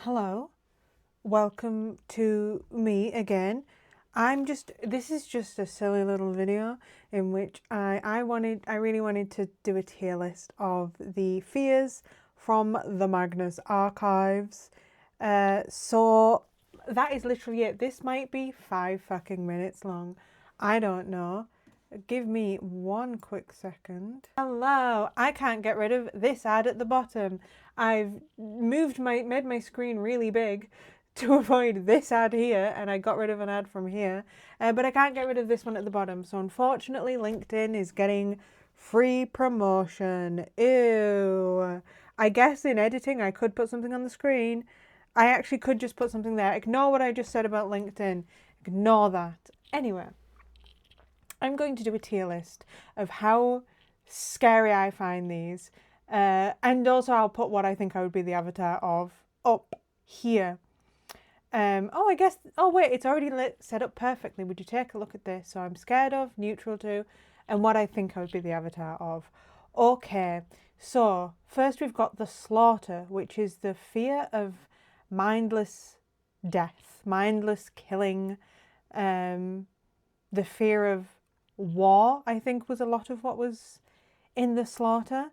Hello, welcome to me again. This is just a silly little video in which I really wanted to do a tier list of the fears from the Magnus Archives. So that is literally it. This might be 5 fucking minutes long. I don't know. Give me one quick second. Hello, I can't get rid of this ad at the bottom. I've made my screen really big to avoid this ad here, and I got rid of an ad from here, but I can't get rid of this one at the bottom. So unfortunately, LinkedIn is getting free promotion. Ew. I guess in editing, I could put something on the screen. I actually could just put something there. Ignore what I just said about LinkedIn. Ignore that. Anyway, I'm going to do a tier list of how scary I find these. And also I'll put what I think I would be the avatar of up here. Oh wait, it's already set up perfectly. Would you take a look at this? So I'm scared of, neutral to, and what I think I would be the avatar of. Okay, so first we've got the slaughter, which is the fear of mindless death, mindless killing, the fear of war, I think, was a lot of what was in the slaughter.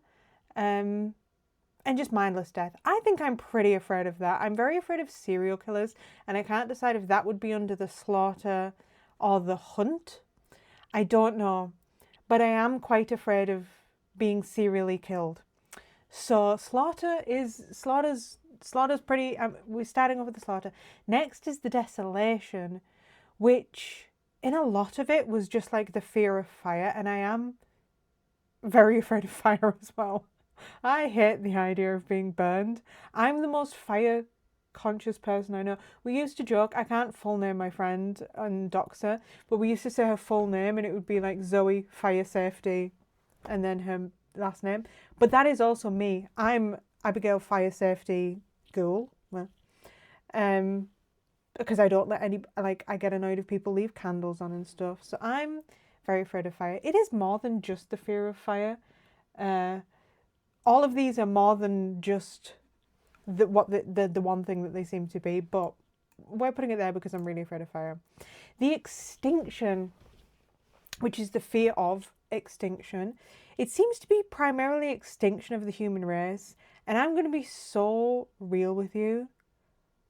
And just mindless death. I think I'm pretty afraid of that. I'm very afraid of serial killers, and I can't decide if that would be under the slaughter or the hunt. I don't know. But I am quite afraid of being serially killed. So slaughter's pretty, we're starting off with the slaughter. Next is the desolation, which in a lot of it was just like the fear of fire, and I am very afraid of fire as well. I hate the idea of being burned. I'm the most fire conscious person I know. We used to joke, I can't full name my friend and dox her, but we used to say her full name and it would be like Zoe Fire Safety and then her last name. But that is also me. I'm Abigail Fire Safety Ghoul. Well, because I don't let I get annoyed if people leave candles on and stuff. So I'm very afraid of fire. It is more than just the fear of fire. All of these are more than just the one thing that they seem to be, but we're putting it there because I'm really afraid of fire. The extinction, which is the fear of extinction, it seems to be primarily extinction of the human race, and I'm going to be so real with you.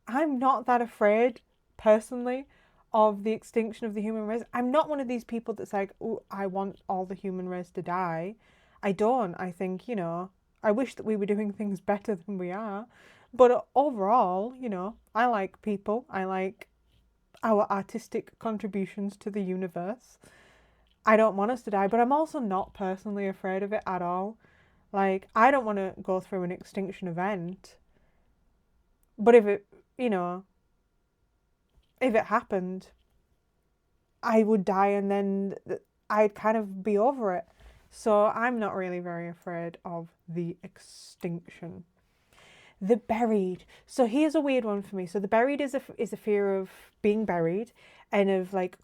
I'm not that afraid, personally, of the extinction of the human race. I'm not one of these people that's like, oh, I want all the human race to die. I don't. I think, I wish that we were doing things better than we are. But overall, I like people. I like our artistic contributions to the universe. I don't want us to die, but I'm also not personally afraid of it at all. Like, I don't want to go through an extinction event. But if it happened, I would die and then I'd kind of be over it. So I'm not really very afraid of the extinction. The buried. So here's a weird one for me. So the buried is a fear of being buried and of like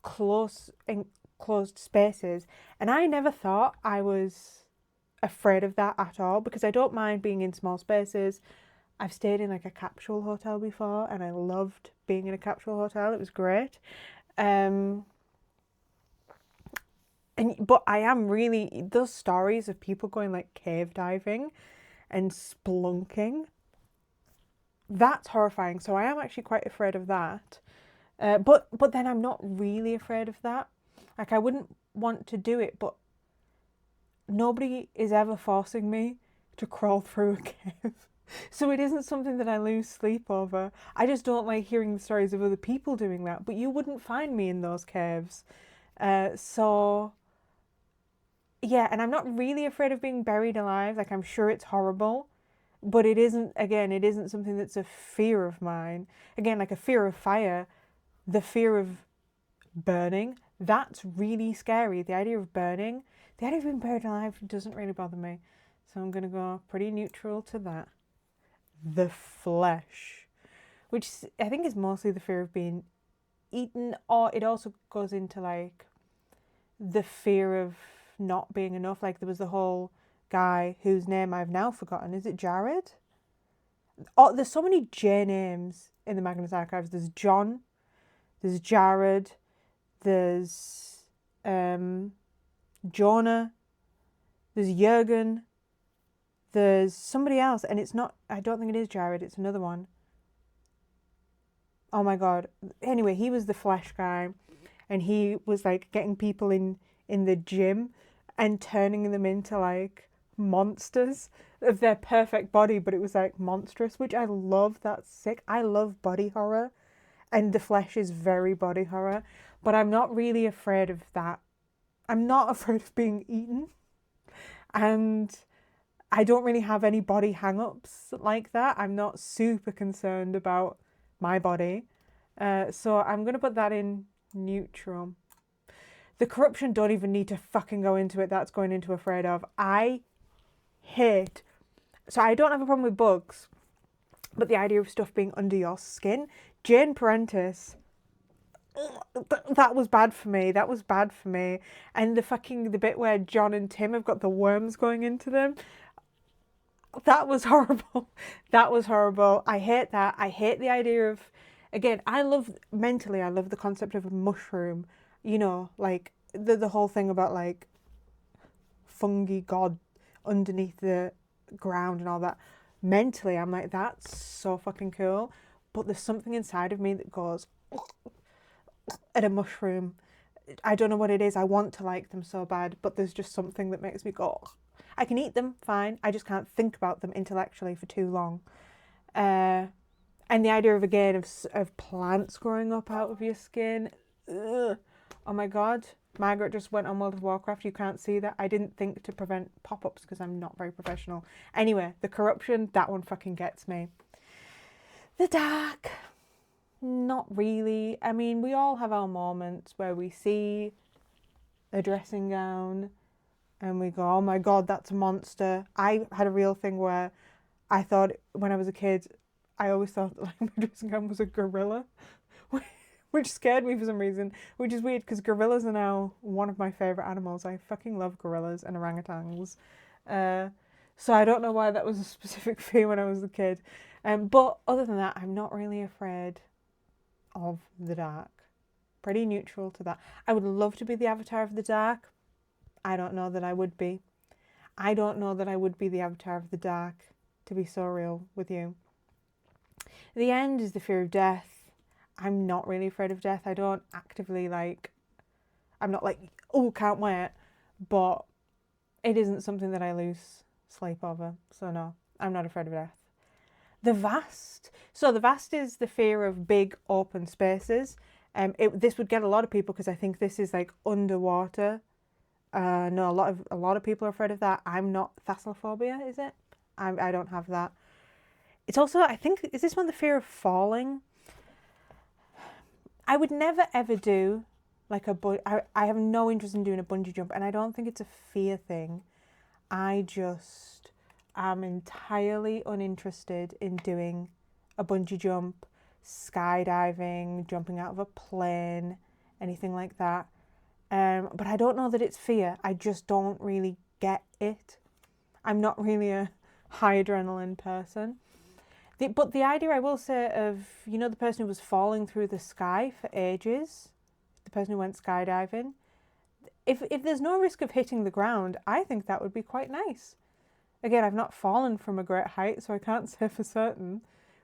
enclosed spaces. And I never thought I was afraid of that at all because I don't mind being in small spaces. I've stayed in like a capsule hotel before and I loved being in a capsule hotel. It was great. But I am really, those stories of people going like cave diving and splunking, that's horrifying. So I am actually quite afraid of that. But then I'm not really afraid of that. Like I wouldn't want to do it, but nobody is ever forcing me to crawl through a cave. So it isn't something that I lose sleep over. I just don't like hearing the stories of other people doing that. But you wouldn't find me in those caves. So yeah, and I'm not really afraid of being buried alive. Like I'm sure it's horrible, but it isn't something that's a fear of mine. Again, like a fear of fire, the fear of burning, that's really scary. The idea of burning, the idea of being buried alive doesn't really bother me. So I'm going to go pretty neutral to that. The flesh, which I think is mostly the fear of being eaten, or it also goes into like the fear of not being enough. Like there was the whole guy whose name I've now forgotten. Is it Jared? Oh, there's so many J names in the Magnus Archives. There's John, there's Jared, there's Jonah, there's Jürgen, there's somebody else, and it's not, I don't think it is Jared, it's another one. Oh my god. Anyway, he was the flesh guy, and he was like getting people in the gym and turning them into like monsters of their perfect body, but it was like monstrous, which I love. That's sick. I love body horror, and the flesh is very body horror, but I'm not really afraid of that. I'm not afraid of being eaten, and I don't really have any body hang-ups like that. I'm not super concerned about my body. So I'm going to put that in neutral. The corruption, don't even need to fucking go into it. That's going into afraid of. I hate. So I don't have a problem with bugs, but the idea of stuff being under your skin. Jane Parentis, that was bad for me. That was bad for me. And the bit where John and Tim have got the worms going into them. That was horrible. That was horrible. I hate that. I hate the idea of, again, I love the concept of a mushroom. You know, like the whole thing about like fungi god underneath the ground and all that. Mentally, I'm like, that's so fucking cool. But there's something inside of me that goes at a mushroom. I don't know what it is. I want to like them so bad, but there's just something that makes me go. I can eat them, fine. I just can't think about them intellectually for too long. And the idea of, again, of plants growing up out of your skin. Ugh. Oh my god. Margaret just went on World of Warcraft. You can't see that. I didn't think to prevent pop-ups because I'm not very professional. Anyway, the corruption, that one fucking gets me. The dark. Not really. I mean, we all have our moments where we see a dressing gown and we go, oh my god, that's a monster. I had a real thing where I thought, when I was a kid, I always thought like my dressing gown was a gorilla, which scared me for some reason, which is weird because gorillas are now one of my favourite animals. I fucking love gorillas and orangutans. So I don't know why that was a specific fear when I was a kid. But other than that, I'm not really afraid of the dark. Pretty neutral to that. I would love to be the avatar of the dark. I don't know that I would be. I don't know that I would be the avatar of the dark, to be so real with you. The end is the fear of death. I'm not really afraid of death. I don't actively I'm not like, oh, can't wait. But it isn't something that I lose sleep over. So no, I'm not afraid of death. The vast. So the vast is the fear of big open spaces. This would get a lot of people because I think this is like underwater. No, a lot of people are afraid of that. I'm not. Thalassophobia, is it? I don't have that. It's also, I think, is this one the fear of falling? I would never ever do like I have no interest in doing a bungee jump, and I don't think it's a fear thing. I just am entirely uninterested in doing a bungee jump, skydiving, jumping out of a plane, anything like that. But I don't know that it's fear. I just don't really get it. I'm not really a high adrenaline person. But the idea, I will say, of, you know, the person who was falling through the sky for ages, the person who went skydiving, if there's no risk of hitting the ground, I think that would be quite nice. Again, I've not fallen from a great height, so I can't say for certain,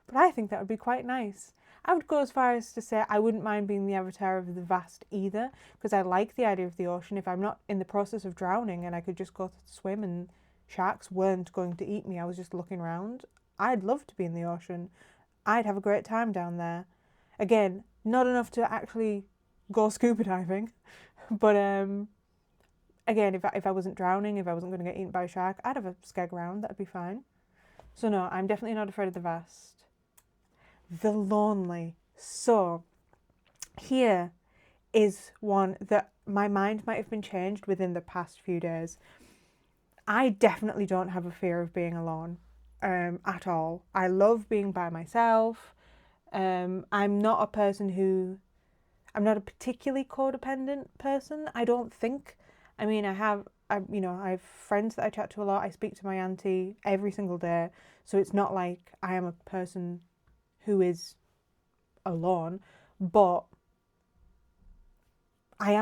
but I think that would be quite nice. I would go as far as to say I wouldn't mind being the avatar of the vast either, because I like the idea of the ocean. If I'm not in the process of drowning and I could just go swim and sharks weren't going to eat me, I was just looking around, I'd love to be in the ocean. I'd have a great time down there. Again, not enough to actually go scuba diving, but again, if I wasn't drowning, if I wasn't going to get eaten by a shark, I'd have a skeg around, that'd be fine. So no, I'm definitely not afraid of the vast. The lonely. So here is one that my mind might have been changed within the past few days. I definitely don't have a fear of being alone at all. I love being by myself. I'm not a particularly codependent person, I don't think. I mean, I I have friends that I chat to a lot. I speak to my auntie every single day. So it's not like I am a person who is alone, but I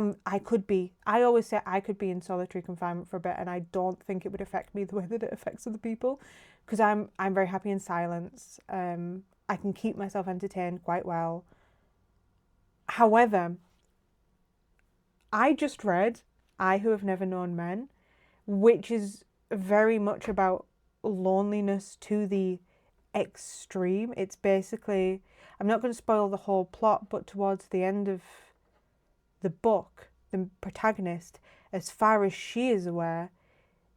always say I could be in solitary confinement for a bit, and I don't think it would affect me the way that it affects other people, because I'm very happy in silence. I can keep myself entertained quite well. However, I just read I Who Have Never Known Men, which is very much about loneliness to the extreme. It's basically, I'm not going to spoil the whole plot, but towards the end of the book, the protagonist, as far as she is aware,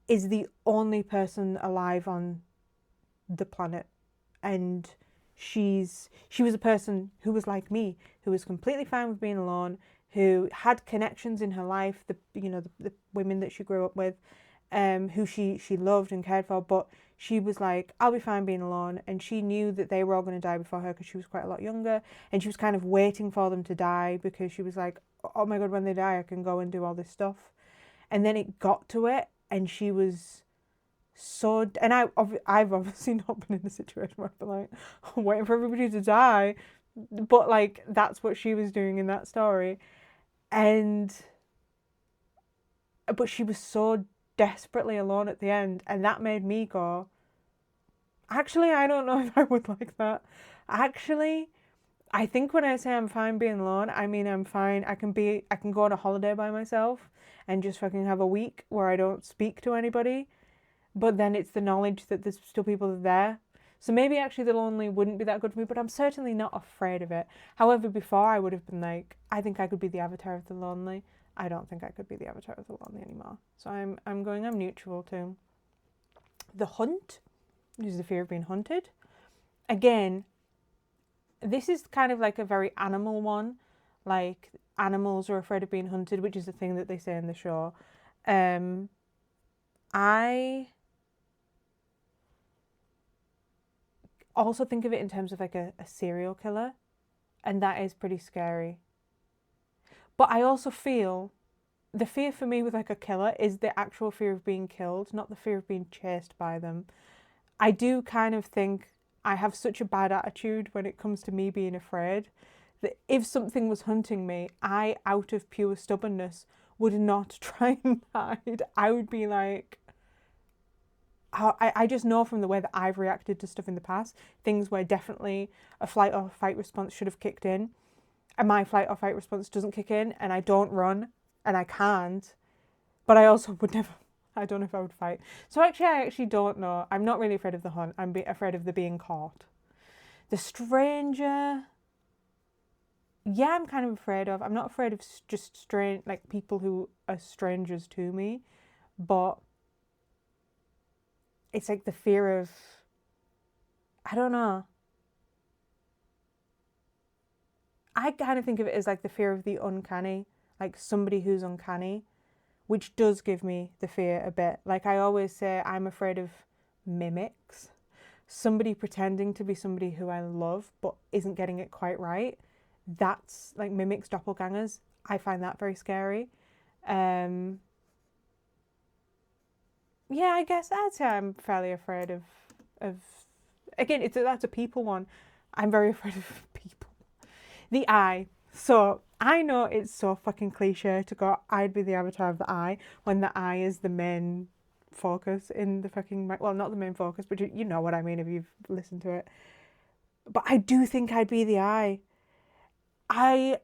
is the only person alive on the planet. And she was a person who was like me, who was completely fine with being alone, who had connections in her life, the women that she grew up with, who she loved and cared for, but she was like, I'll be fine being alone. And she knew that they were all going to die before her because she was quite a lot younger, and she was kind of waiting for them to die because she was like, oh my God, when they die, I can go and do all this stuff. And then it got to it, and she was so, and I've obviously not been in a situation where I've been like, I'm waiting for everybody to die, but like, that's what she was doing in that story. But she was so desperately alone at the end, and that made me go, actually, I don't know if I would like that. Actually, I think when I say I'm fine being alone, I mean I'm fine. I can go on a holiday by myself and just fucking have a week where I don't speak to anybody. But then it's the knowledge that there's still people there. So maybe actually the lonely wouldn't be that good for me, but I'm certainly not afraid of it. However, before I would have been like, I think I could be the avatar of the lonely. I don't think I could be the avatar of the lonely anymore. So I'm neutral too. The hunt is the fear of being hunted. Again, this is kind of like a very animal one. Like, animals are afraid of being hunted, which is the thing that they say in the show. I also think of it in terms of like a serial killer, and that is pretty scary. But I also feel the fear for me with like a killer is the actual fear of being killed, not the fear of being chased by them. I do kind of think I have such a bad attitude when it comes to me being afraid that if something was hunting me, I, out of pure stubbornness, would not try and hide. I would be like, I just know from the way that I've reacted to stuff in the past, things where definitely a flight or fight response should have kicked in, and my flight or fight response doesn't kick in, and I don't run, and I can't, but I also would never, I don't know if I would fight. So I actually don't know. I'm not really afraid of the hunt. I'm afraid of the being caught. The stranger, yeah, I'm kind of afraid of. I'm not afraid of just like people who are strangers to me, but it's like the fear of, I don't know. I kind of think of it as like the fear of the uncanny, like somebody who's uncanny, which does give me the fear a bit. Like I always say, I'm afraid of mimics. Somebody pretending to be somebody who I love but isn't getting it quite right. That's like mimics, doppelgangers. I find that very scary. Yeah, I guess I'd say I'm fairly afraid of again, that's a people one. I'm very afraid of people. The eye. So I know it's so fucking cliche to go, I'd be the avatar of the eye, when the eye is the main focus in the fucking, well, not the main focus, but you know what I mean if you've listened to it. But I do think I'd be the eye. I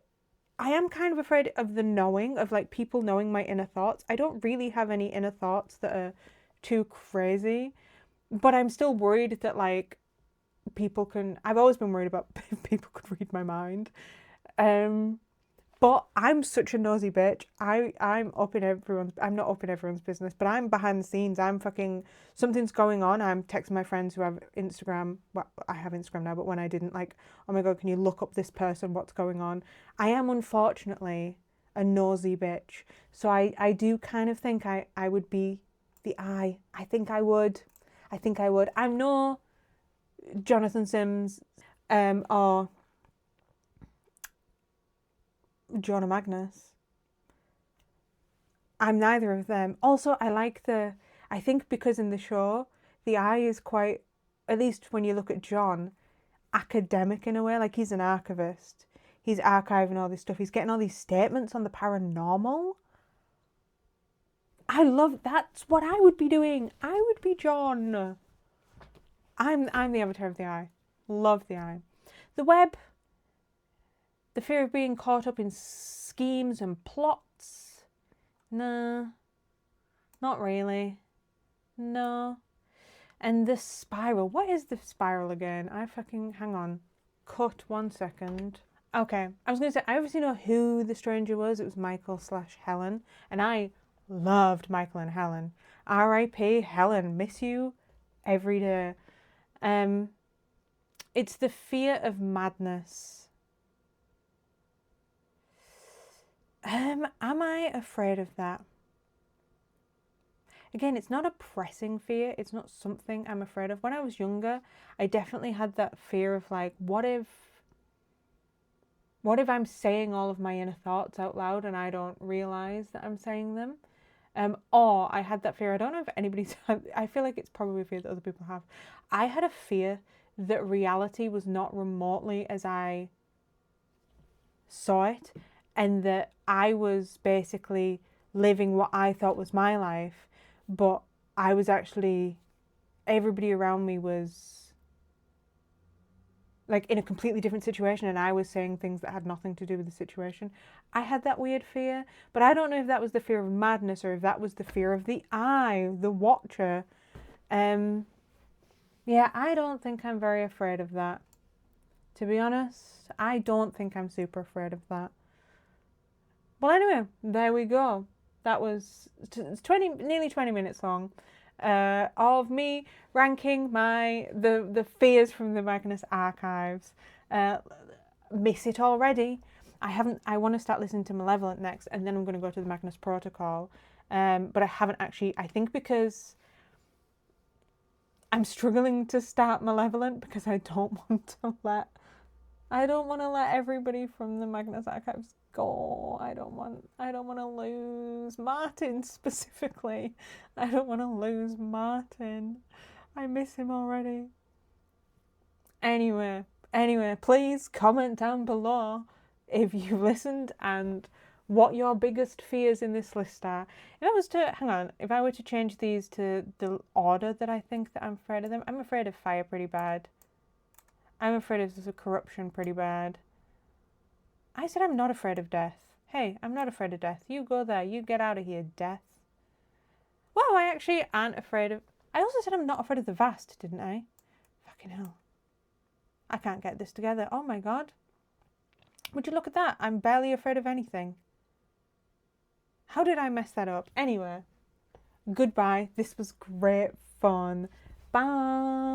am kind of afraid of the knowing, of like people knowing my inner thoughts. I don't really have any inner thoughts that are too crazy, but I'm still worried that like I've always been worried about if people could read my mind. But I'm such a nosy bitch. I'm not up in everyone's business, but I'm behind the scenes. I'm fucking, something's going on. I'm texting my friends who have Instagram. Well, I have Instagram now, but when I didn't, like, oh my God, can you look up this person? What's going on? I am unfortunately a nosy bitch. So I do kind of think I would be the eye. I think I would. I'm no Jonathan Sims, or Jonah Magnus. I'm neither of them. Also, I think because in the show, the eye is quite, at least when you look at John, academic in a way. Like, he's an archivist. He's archiving all this stuff. He's getting all these statements on the paranormal. That's what I would be doing. I would be John. I'm the avatar of the eye. Love the eye. The web, the fear of being caught up in schemes and plots. Nah, not really. No. And the spiral. What is the spiral again? Hang on. Cut 1 second. Okay, I was going to say, I obviously know who the stranger was. It was Michael/Helen. And I loved Michael and Helen. R.I.P. Helen. Miss you every day. It's the fear of madness. Am I afraid of that? Again, it's not a pressing fear. It's not something I'm afraid of. When I was younger, I definitely had that fear of like, what if I'm saying all of my inner thoughts out loud and I don't realize that I'm saying them? Or I had that fear, I don't know if anybody's had, I feel like it's probably a fear that other people have. I had a fear that reality was not remotely as I saw it, and that I was basically living what I thought was my life, but I was actually, everybody around me was like in a completely different situation and I was saying things that had nothing to do with the situation. I had that weird fear, but I don't know if that was the fear of madness or if that was the fear of the eye, the watcher. Yeah, I don't think I'm very afraid of that. To be honest, I don't think I'm super afraid of that. Well, anyway, there we go. That was nearly 20 minutes long. Of me ranking the fears from the Magnus Archives. Miss it already. I want to start listening to Malevolent next, and then I'm going to go to the Magnus Protocol. But I haven't actually, I think because I'm struggling to start Malevolent because I don't want to let everybody from the Magnus Archives go. I don't want to lose Martin specifically. I don't want to lose Martin. I miss him already. Anyway, please comment down below if you listened and what your biggest fears in this list are. If I were to change these to the order that I think that I'm afraid of them, I'm afraid of fire pretty bad. I'm afraid of the corruption pretty bad. I said I'm not afraid of death. Hey, I'm not afraid of death. You go there. You get out of here, death. Well, I actually aren't afraid of... I also said I'm not afraid of the vast, didn't I? Fucking hell. I can't get this together. Oh my god. Would you look at that? I'm barely afraid of anything. How did I mess that up? Anyway, goodbye. This was great fun. Bye.